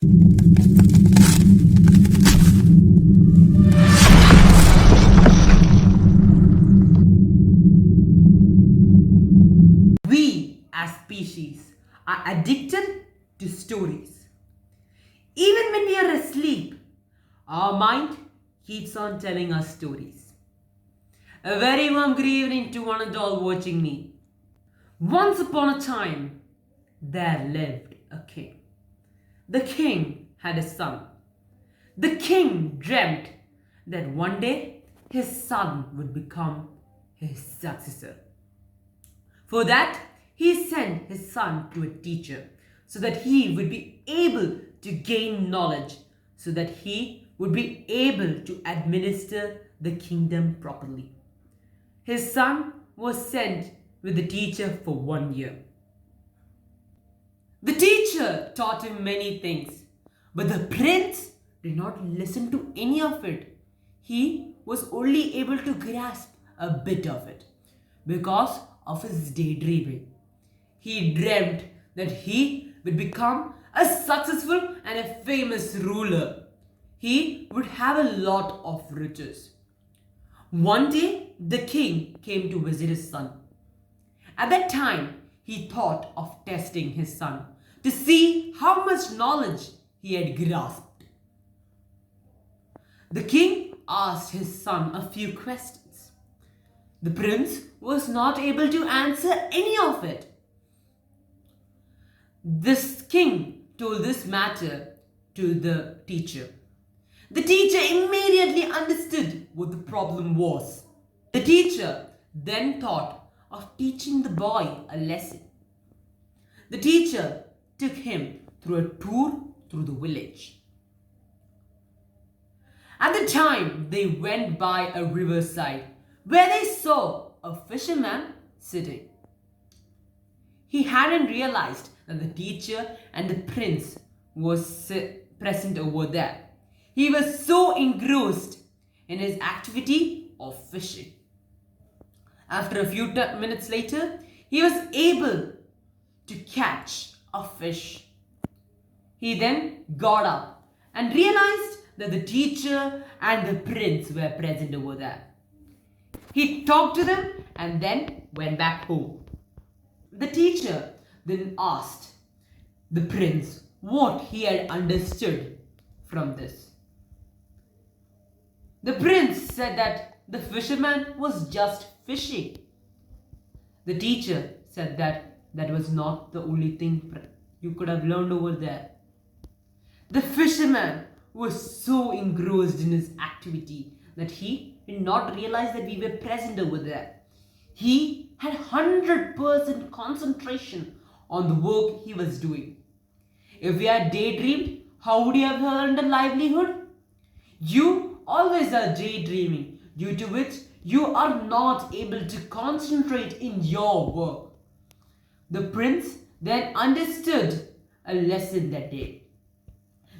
We as species are addicted to stories. Even when we are asleep, our mind keeps on telling us stories. A very warm good evening to one and all watching me. Once upon a time, there lived a king. The king had a son. The king dreamt that one day his son would become his successor. For that, he sent his son to a teacher so that he would be able to gain knowledge, so that he would be able to administer the kingdom properly. His son was sent with the teacher for 1 year. The teacher taught him many things, but the prince did not listen to any of it. He was only able to grasp a bit of it because of his daydreaming. He dreamt that he would become a successful and a famous ruler. He would have a lot of riches. One day, the king came to visit his son. At that time, he thought of testing his son to see how much knowledge he had grasped. The king asked his son a few questions. The prince was not able to answer any of it. This king told this matter to the teacher. The teacher immediately understood what the problem was. The teacher then thought of teaching the boy a lesson. The teacher took him through a tour through the village. At the time, they went by a riverside where they saw a fisherman sitting. He hadn't realized that the teacher and the prince was present over there. He was so engrossed in his activity of fishing. After a few minutes later, he was able to catch a fish. He then got up and realized that the teacher and the prince were present over there. He talked to them and then went back home. The teacher then asked the prince what he had understood from this. The prince said that the fisherman was just fishing. The teacher said that that was not the only thing you could have learned over there. The fisherman was so engrossed in his activity that he did not realize that we were present over there. He had 100% concentration on the work he was doing. If he had daydreamed, how would he have earned a livelihood? You always are daydreaming, due to which you are not able to concentrate in your work. The prince then understood a lesson that day.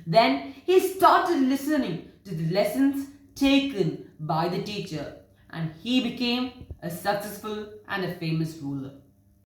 Then he started listening to the lessons taken by the teacher, and he became a successful and a famous ruler.